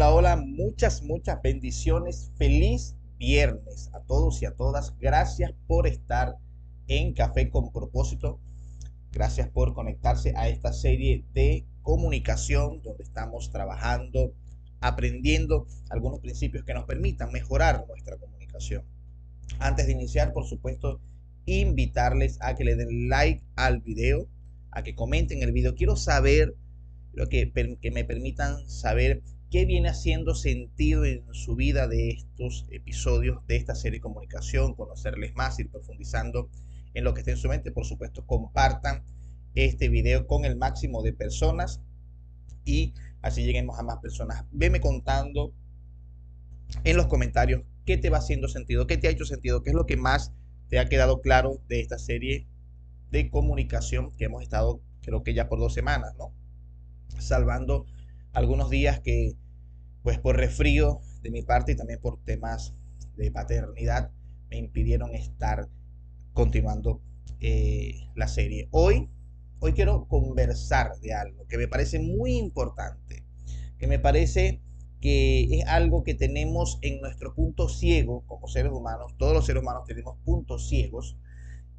Hola, hola, muchas bendiciones. Feliz viernes a todos y a todas. Gracias por estar en Café con Propósito. Gracias por conectarse a esta serie de comunicación donde estamos trabajando, aprendiendo algunos principios que nos permitan mejorar nuestra comunicación. Antes de iniciar, por supuesto, invitarles a que le den like al video, a que comenten el video. Quiero saber que me permitan saber qué viene haciendo sentido en su vida de estos episodios de esta serie de comunicación, conocerles más, ir profundizando en lo que esté en su mente. Por supuesto, compartan este video con el máximo de personas y así lleguemos a más personas. Veme contando en los comentarios qué te va haciendo sentido, qué te ha hecho sentido, qué es lo que más te ha quedado claro de esta serie de comunicación que hemos estado, creo que ya por 2 semanas, ¿no? Salvando algunos días que, pues por resfrío de mi parte y también por temas de paternidad, me impidieron estar continuando la serie. Hoy quiero conversar de algo que me parece muy importante, que me parece que es algo que tenemos en nuestro punto ciego como seres humanos. Todos los seres humanos tenemos puntos ciegos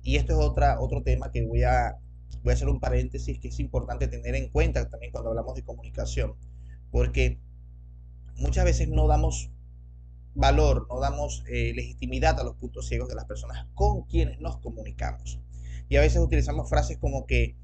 y esto es otro tema que voy a hacer un paréntesis que es importante tener en cuenta también cuando hablamos de comunicación, porque muchas veces no damos valor, no damos legitimidad a los puntos ciegos de las personas con quienes nos comunicamos. Y a veces utilizamos frases como que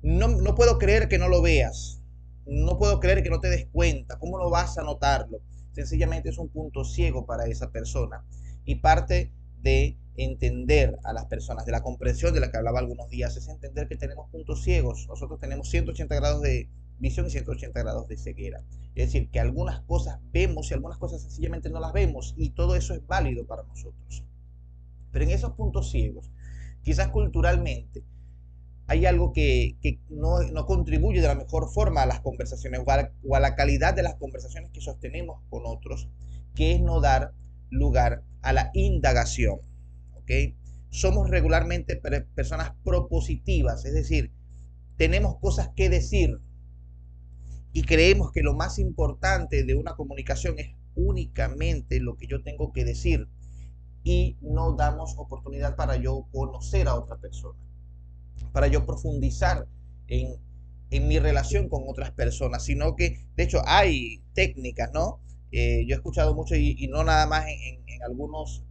no puedo creer que no lo veas, no puedo creer que no te des cuenta, ¿cómo no vas a notarlo? Sencillamente es un punto ciego para esa persona y parte de entender a las personas, de la comprensión de la que hablaba algunos días, es entender que tenemos puntos ciegos. Nosotros tenemos 180 grados de visión y 180 grados de ceguera. Es decir, que algunas cosas vemos y algunas cosas sencillamente no las vemos y todo eso es válido para nosotros. Pero en esos puntos ciegos, quizás culturalmente, hay algo que no contribuye de la mejor forma a las conversaciones o a la calidad de las conversaciones que sostenemos con otros, que es no dar lugar a la indagación. ¿Ok? Somos regularmente personas propositivas, es decir, tenemos cosas que decir y creemos que lo más importante de una comunicación es únicamente lo que yo tengo que decir y no damos oportunidad para yo conocer a otra persona, para yo profundizar en, en mi relación con otras personas, sino que de hecho hay técnicas, ¿no? Yo he escuchado mucho y no nada más en algunos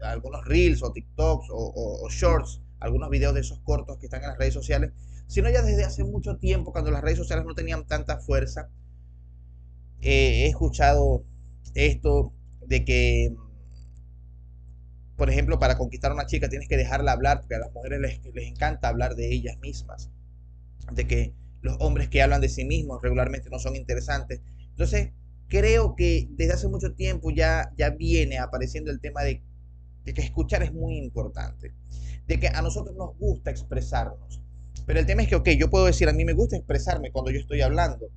reels o TikToks o shorts, algunos videos de esos cortos que están en las redes sociales, sino ya desde hace mucho tiempo, cuando las redes sociales no tenían tanta fuerza. He escuchado esto de que, por ejemplo, para conquistar a una chica tienes que dejarla hablar, porque a las mujeres les encanta hablar de ellas mismas, de que los hombres que hablan de sí mismos regularmente no son interesantes. Entonces, creo que desde hace mucho tiempo ya viene apareciendo el tema de que escuchar es muy importante, de que a nosotros nos gusta expresarnos. Pero el tema es que, ok, yo puedo decir, a mí me gusta expresarme cuando yo estoy hablando,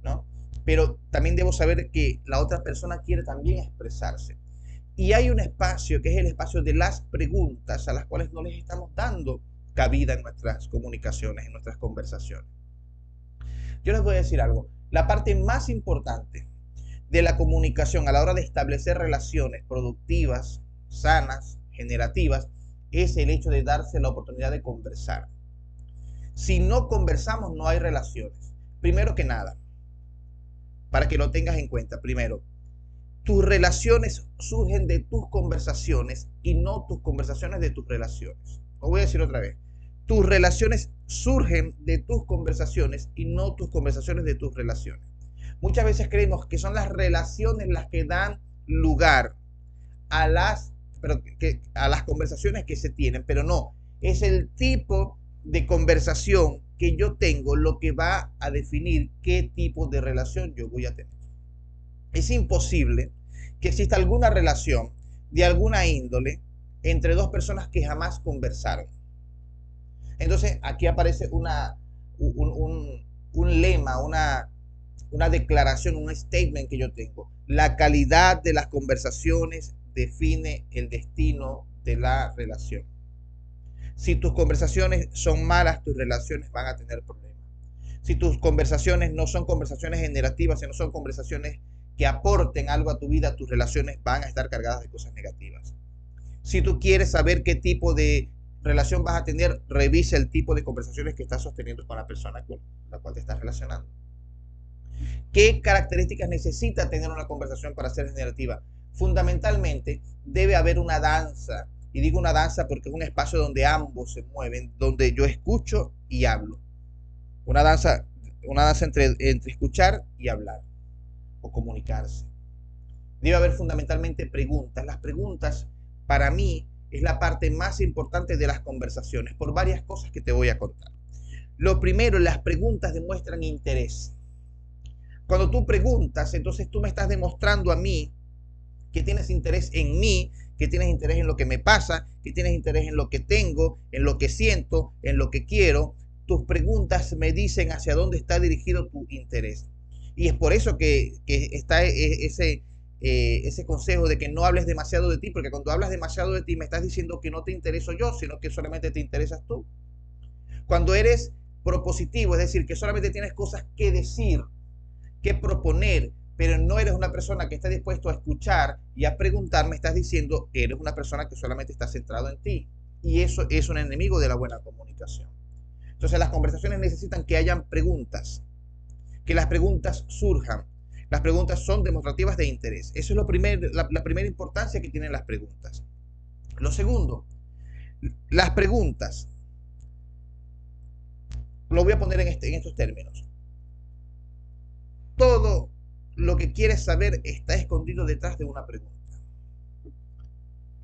¿no? Pero también debo saber que la otra persona quiere también expresarse. Y hay un espacio que es el espacio de las preguntas a las cuales no les estamos dando cabida en nuestras comunicaciones, en nuestras conversaciones. Yo les voy a decir algo. La parte más importante de la comunicación a la hora de establecer relaciones productivas, sanas, generativas, es el hecho de darse la oportunidad de conversar. Si no conversamos, no hay relaciones. Primero que nada, para que lo tengas en cuenta, primero, tus relaciones surgen de tus conversaciones y no tus conversaciones de tus relaciones. Lo voy a decir otra vez. Tus relaciones surgen de tus conversaciones y no tus conversaciones de tus relaciones. Muchas veces creemos que son las relaciones las que dan lugar a a las conversaciones que se tienen, pero no. Es el tipo de conversación que yo tengo lo que va a definir qué tipo de relación yo voy a tener. Es imposible que exista alguna relación de alguna índole entre dos personas que jamás conversaron. Entonces aquí aparece un lema, una declaración, un statement que yo tengo. La calidad de las conversaciones define el destino de la relación. Si tus conversaciones son malas, tus relaciones van a tener problemas. Si tus conversaciones no son conversaciones generativas, sino son conversaciones que aporten algo a tu vida, tus relaciones van a estar cargadas de cosas negativas. Si tú quieres saber qué tipo de relación vas a tener, revisa el tipo de conversaciones que estás sosteniendo con la persona con la cual te estás relacionando. ¿Qué características necesita tener una conversación para ser generativa? Fundamentalmente, debe haber una danza. Y digo una danza porque es un espacio donde ambos se mueven, donde yo escucho y hablo. Una danza entre escuchar y hablar o comunicarse. Debe haber fundamentalmente preguntas. Las preguntas, para mí, es la parte más importante de las conversaciones, por varias cosas que te voy a contar. Lo primero, las preguntas demuestran interés. Cuando tú preguntas, entonces tú me estás demostrando a mí que tienes interés en mí, que tienes interés en lo que me pasa, que tienes interés en lo que tengo, en lo que siento, en lo que quiero. Tus preguntas me dicen hacia dónde está dirigido tu interés. Y es por eso que está ese consejo de que no hables demasiado de ti, porque cuando hablas demasiado de ti me estás diciendo que no te intereso yo, sino que solamente te interesas tú. Cuando eres propositivo, es decir, que solamente tienes cosas que decir, que proponer, pero no eres una persona que está dispuesto a escuchar y a preguntar, me estás diciendo que eres una persona que solamente está centrado en ti. Y eso es un enemigo de la buena comunicación. Entonces las conversaciones necesitan que hayan preguntas, que las preguntas surjan. Las preguntas son demostrativas de interés. Eso es la primera importancia que tienen las preguntas. Lo segundo, las preguntas, lo voy a poner en estos términos. Todo lo que quieres saber está escondido detrás de una pregunta.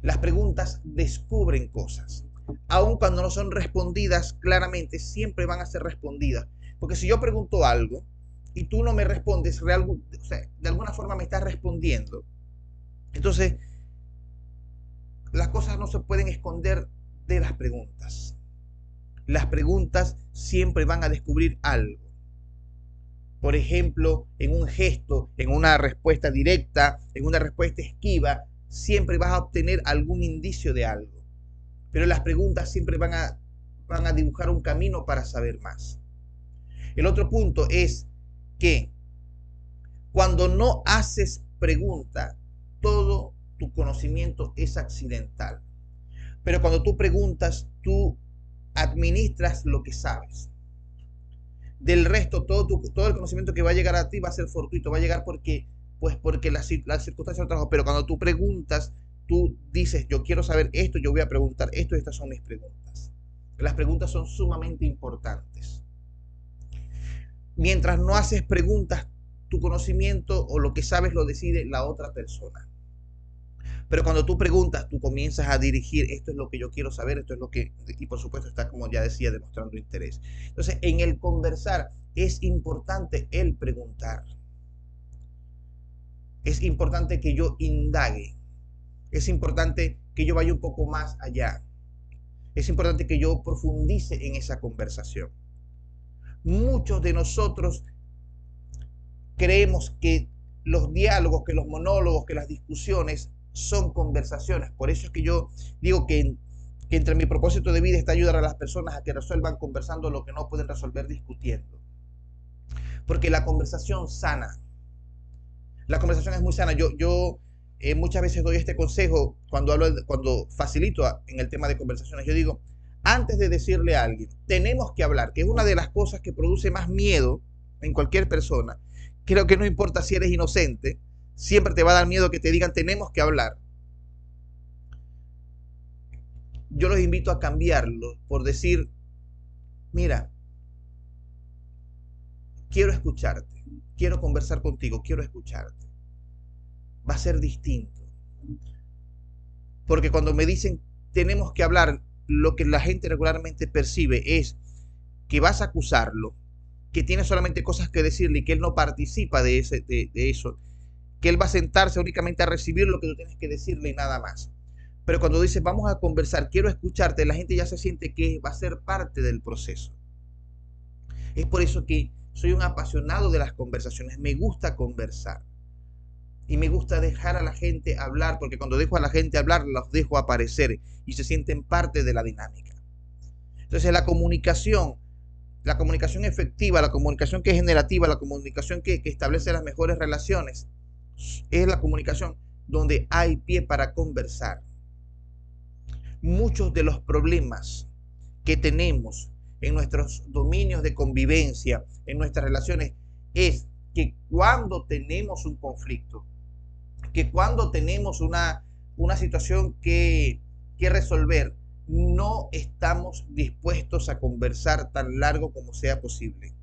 Las preguntas descubren cosas. Aun cuando no son respondidas claramente, siempre van a ser respondidas. Porque si yo pregunto algo y tú no me respondes, o sea, de alguna forma me estás respondiendo. Entonces, las cosas no se pueden esconder de las preguntas. Las preguntas siempre van a descubrir algo. Por ejemplo, en un gesto, en una respuesta directa, en una respuesta esquiva, siempre vas a obtener algún indicio de algo. Pero las preguntas siempre van a dibujar un camino para saber más. El otro punto es que cuando no haces pregunta, todo tu conocimiento es accidental. Pero cuando tú preguntas, tú administras lo que sabes. Del resto, todo el conocimiento que va a llegar a ti va a ser fortuito, va a llegar porque las circunstancias lo trajo. Pero cuando tú preguntas, tú dices, yo quiero saber esto, yo voy a preguntar esto, estas son mis preguntas. Las preguntas son sumamente importantes. Mientras no haces preguntas, tu conocimiento o lo que sabes lo decide la otra persona. Pero cuando tú preguntas, tú comienzas a dirigir, esto es lo que yo quiero saber, esto es lo que, y por supuesto está, como ya decía, demostrando interés. Entonces, en el conversar es importante el preguntar. Es importante que yo indague. Es importante que yo vaya un poco más allá. Es importante que yo profundice en esa conversación. Muchos de nosotros creemos que los diálogos, que los monólogos, que las discusiones son conversaciones. Por eso es que yo digo que entre mi propósito de vida está ayudar a las personas a que resuelvan conversando lo que no pueden resolver discutiendo. Porque la conversación sana. La conversación es muy sana. Yo muchas veces doy este consejo cuando facilito en el tema de conversaciones. Yo digo, antes de decirle a alguien, tenemos que hablar, que es una de las cosas que produce más miedo en cualquier persona. Creo que no importa si eres inocente, siempre te va a dar miedo que te digan tenemos que hablar. Yo los invito a cambiarlo por decir, mira, quiero escucharte, quiero conversar contigo, quiero escucharte. Va a ser distinto. Porque cuando me dicen tenemos que hablar, lo que la gente regularmente percibe es que vas a acusarlo, que tiene solamente cosas que decirle y que él no participa de eso, que él va a sentarse únicamente a recibir lo que tú tienes que decirle y nada más. Pero cuando dices vamos a conversar, quiero escucharte, la gente ya se siente que va a ser parte del proceso. Es por eso que soy un apasionado de las conversaciones, me gusta conversar. Y me gusta dejar a la gente hablar, porque cuando dejo a la gente hablar, los dejo aparecer y se sienten parte de la dinámica. Entonces la comunicación efectiva, la comunicación que es generativa, la comunicación que establece las mejores relaciones, Es la comunicación donde hay pie para conversar. Muchos de los problemas que tenemos en nuestros dominios de convivencia, en nuestras relaciones, es que cuando tenemos un conflicto, que cuando tenemos una situación que resolver, no estamos dispuestos a conversar tan largo como sea posible.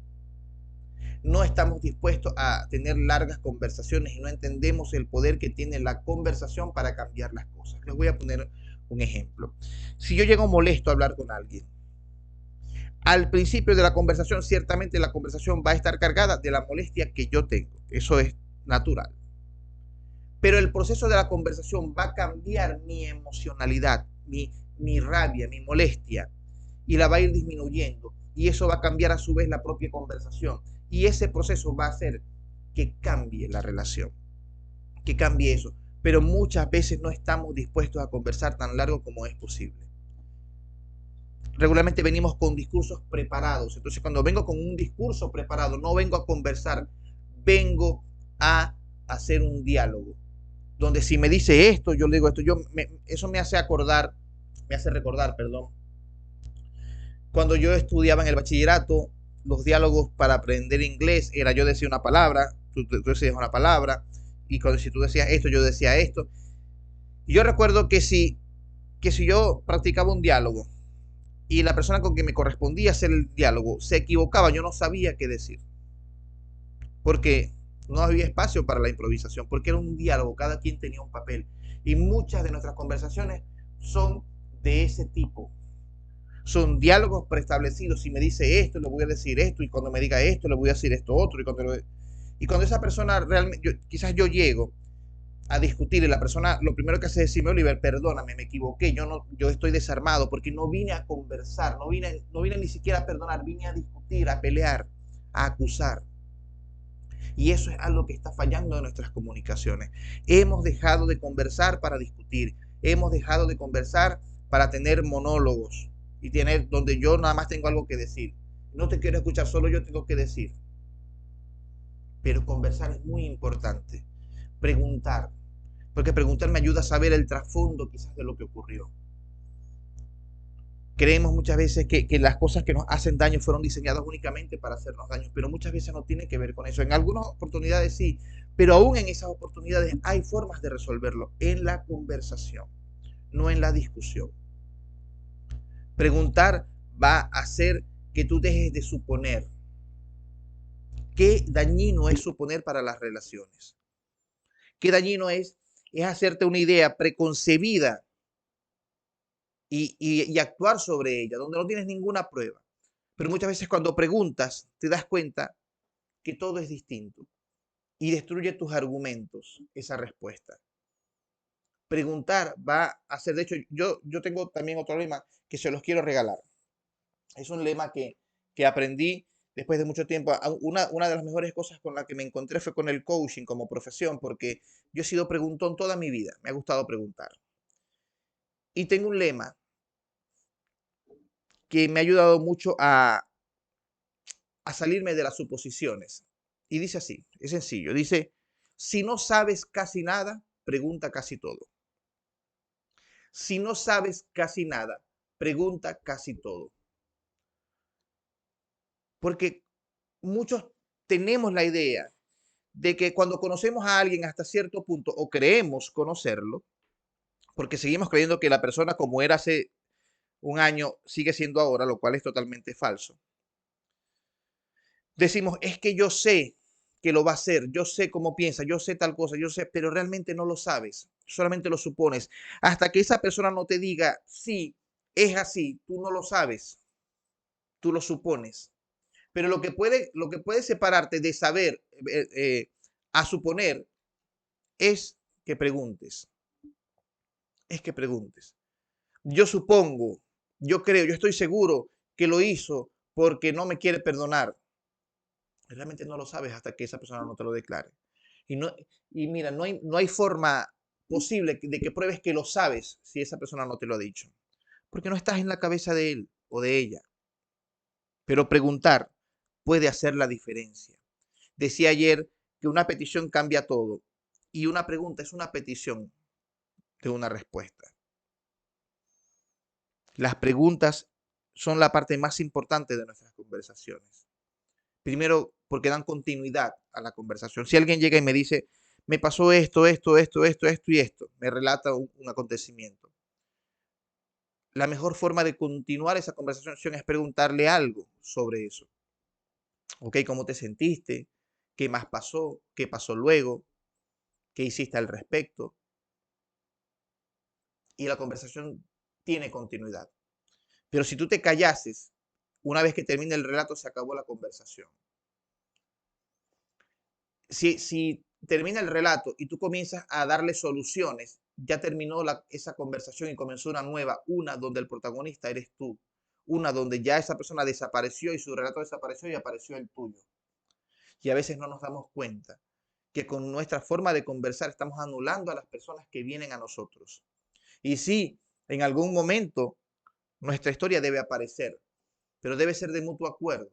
No estamos dispuestos a tener largas conversaciones y no entendemos el poder que tiene la conversación para cambiar las cosas. Les voy a poner un ejemplo. Si yo llego molesto a hablar con alguien, al principio de la conversación, ciertamente la conversación va a estar cargada de la molestia que yo tengo. Eso es natural. Pero el proceso de la conversación va a cambiar mi emocionalidad, mi rabia, mi molestia, y la va a ir disminuyendo. Y eso va a cambiar a su vez la propia conversación. Y ese proceso va a hacer que cambie la relación, que cambie eso. Pero muchas veces no estamos dispuestos a conversar tan largo como es posible. Regularmente venimos con discursos preparados. Entonces, cuando vengo con un discurso preparado, no vengo a conversar, vengo a hacer un diálogo. Donde si me dice esto, yo le digo esto. Eso me hace recordar, perdón. Cuando yo estudiaba en el bachillerato, los diálogos para aprender inglés era yo decía una palabra, tú decías una palabra, y cuando si tú decías esto, yo decía esto. Y yo recuerdo que si yo practicaba un diálogo y la persona con quien me correspondía hacer el diálogo se equivocaba, yo no sabía qué decir. Porque no había espacio para la improvisación, porque era un diálogo, cada quien tenía un papel. Y muchas de nuestras conversaciones son de ese tipo. Son diálogos preestablecidos. Si me dice esto, le voy a decir esto, y cuando me diga esto, le voy a decir esto otro. Y cuando esa persona realmente, quizás yo llego a discutir y la persona lo primero que hace es decirme, Oliver, perdóname, me equivoqué, yo estoy desarmado porque no vine a conversar, no vine ni siquiera a perdonar, vine a discutir, a pelear, a acusar. Y eso es algo que está fallando en nuestras comunicaciones. Hemos dejado de conversar para discutir, hemos dejado de conversar para tener monólogos y tener donde yo nada más tengo algo que decir. No te quiero escuchar, solo yo tengo que decir. Pero conversar es muy importante. Preguntar, porque preguntar me ayuda a saber el trasfondo quizás de lo que ocurrió. Creemos muchas veces que las cosas que nos hacen daño fueron diseñadas únicamente para hacernos daño, pero muchas veces no tiene que ver con eso. En algunas oportunidades sí, pero aún en esas oportunidades hay formas de resolverlo en la conversación, no en la discusión. Preguntar va a hacer que tú dejes de suponer. Qué dañino es suponer para las relaciones. Qué dañino es hacerte una idea preconcebida y actuar sobre ella, donde no tienes ninguna prueba. Pero muchas veces cuando preguntas, te das cuenta que todo es distinto y destruye tus argumentos esa respuesta. Preguntar va a hacer, de hecho, yo tengo también otro lema que se los quiero regalar. Es un lema que aprendí después de mucho tiempo. Una de las mejores cosas con la que me encontré fue con el coaching como profesión, porque yo he sido preguntón toda mi vida, me ha gustado preguntar. Y tengo un lema que me ha ayudado mucho a salirme de las suposiciones. Y dice así, es sencillo, dice, si no sabes casi nada, pregunta casi todo. Si no sabes casi nada, pregunta casi todo. Porque muchos tenemos la idea de que cuando conocemos a alguien hasta cierto punto o creemos conocerlo, porque seguimos creyendo que la persona como era hace un año sigue siendo ahora, lo cual es totalmente falso. Decimos, es que yo sé que lo va a hacer, yo sé cómo piensa, yo sé tal cosa, yo sé, pero realmente no lo sabes, solamente lo supones. Hasta que esa persona no te diga, sí, es así, tú no lo sabes, tú lo supones. Pero lo que puede separarte de saber a suponer es que preguntes, es que preguntes. Yo supongo, yo creo, yo estoy seguro que lo hizo porque no me quiere perdonar. Realmente no lo sabes hasta que esa persona no te lo declare. Y, no, y mira, no hay forma posible de que pruebes que lo sabes si esa persona no te lo ha dicho. Porque no estás en la cabeza de él o de ella. Pero preguntar puede hacer la diferencia. Decía ayer que una petición cambia todo. Y una pregunta es una petición de una respuesta. Las preguntas son la parte más importante de nuestras conversaciones. Primero, porque dan continuidad a la conversación. Si alguien llega y me dice, me pasó esto y esto, me relata un acontecimiento. La mejor forma de continuar esa conversación es preguntarle algo sobre eso. ¿Ok? ¿Cómo te sentiste? ¿Qué más pasó? ¿Qué pasó luego? ¿Qué hiciste al respecto? Y la conversación tiene continuidad. Pero si tú te callases, una vez que termine el relato, se acabó la conversación. Si termina el relato y tú comienzas a darle soluciones, ya terminó esa conversación y comenzó una nueva, una donde el protagonista eres tú, una donde ya esa persona desapareció y su relato desapareció y apareció el tuyo. Y a veces no nos damos cuenta que con nuestra forma de conversar estamos anulando a las personas que vienen a nosotros. Y sí, en algún momento nuestra historia debe aparecer, pero debe ser de mutuo acuerdo.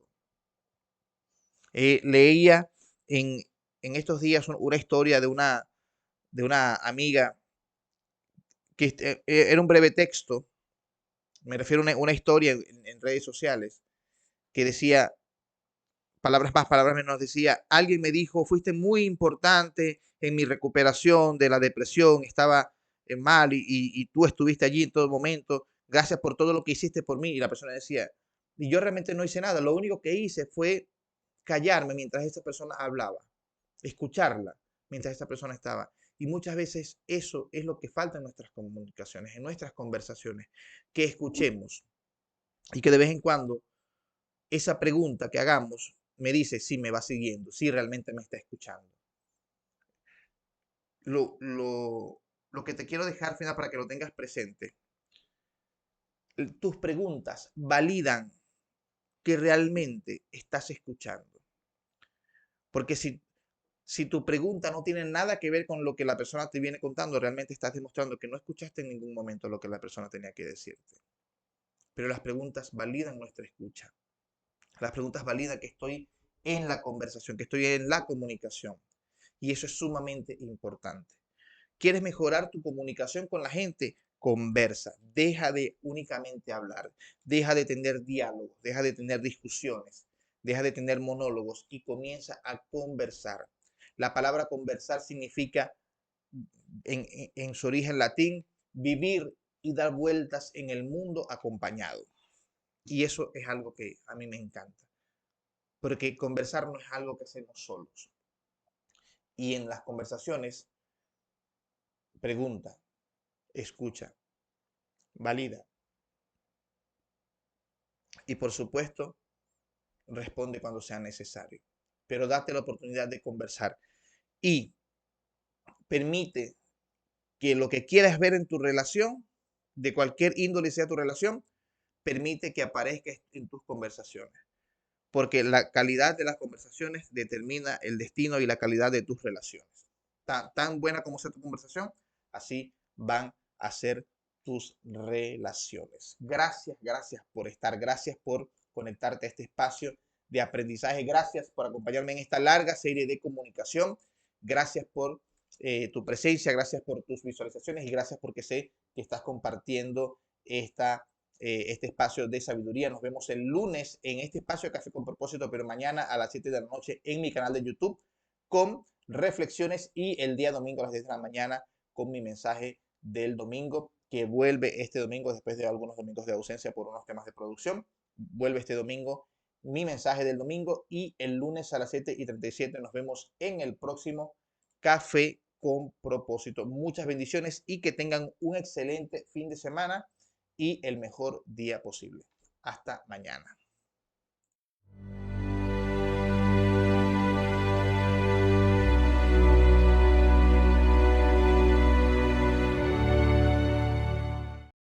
Leía en, en estos días una historia de una amiga que era un breve texto, me refiero a una historia en redes sociales, que decía, palabras más, palabras menos, decía, alguien me dijo, fuiste muy importante en mi recuperación de la depresión, estaba mal y tú estuviste allí en todo momento, gracias por todo lo que hiciste por mí. Y la persona decía, y yo realmente no hice nada, lo único que hice fue callarme mientras esta persona hablaba, escucharla mientras esta persona estaba. Y muchas veces eso es lo que falta en nuestras comunicaciones, en nuestras conversaciones, que escuchemos y que de vez en cuando esa pregunta que hagamos me dice si me va siguiendo, si realmente me está escuchando. Lo que te quiero dejar, final, para que lo tengas presente, tus preguntas validan que realmente estás escuchando. Porque si tu pregunta no tiene nada que ver con lo que la persona te viene contando, realmente estás demostrando que no escuchaste en ningún momento lo que la persona tenía que decirte. Pero las preguntas validan nuestra escucha. Las preguntas validan que estoy en la conversación, que estoy en la comunicación. Y eso es sumamente importante. ¿Quieres mejorar tu comunicación con la gente? Conversa. Deja de únicamente hablar. Deja de tener diálogos. Deja de tener discusiones. Deja de tener monólogos y comienza a conversar. La palabra conversar significa, en su origen latín, vivir y dar vueltas en el mundo acompañado. Y eso es algo que a mí me encanta, porque conversar no es algo que hacemos solos. Y en las conversaciones, pregunta, escucha, valida y por supuesto, responde cuando sea necesario. Pero date la oportunidad de conversar y permite que lo que quieras ver en tu relación, de cualquier índole sea tu relación, permite que aparezca en tus conversaciones. Porque la calidad de las conversaciones determina el destino y la calidad de tus relaciones. Tan buena como sea tu conversación, así van a ser tus relaciones. Gracias por estar, gracias por conectarte a este espacio de aprendizaje, gracias por acompañarme en esta larga serie de comunicación, gracias por tu presencia, gracias por tus visualizaciones y gracias porque sé que estás compartiendo este espacio de sabiduría. Nos vemos el lunes en este espacio de Café con Propósito, pero mañana a las 7 de la noche en mi canal de YouTube con reflexiones y el día domingo a las 10 de la mañana con mi mensaje del domingo, que vuelve este domingo después de algunos domingos de ausencia por unos temas de producción. Vuelve este domingo mi mensaje del domingo y el lunes a las 7:37 nos vemos en el próximo Café con Propósito. Muchas bendiciones y que tengan un excelente fin de semana y el mejor día posible. Hasta mañana.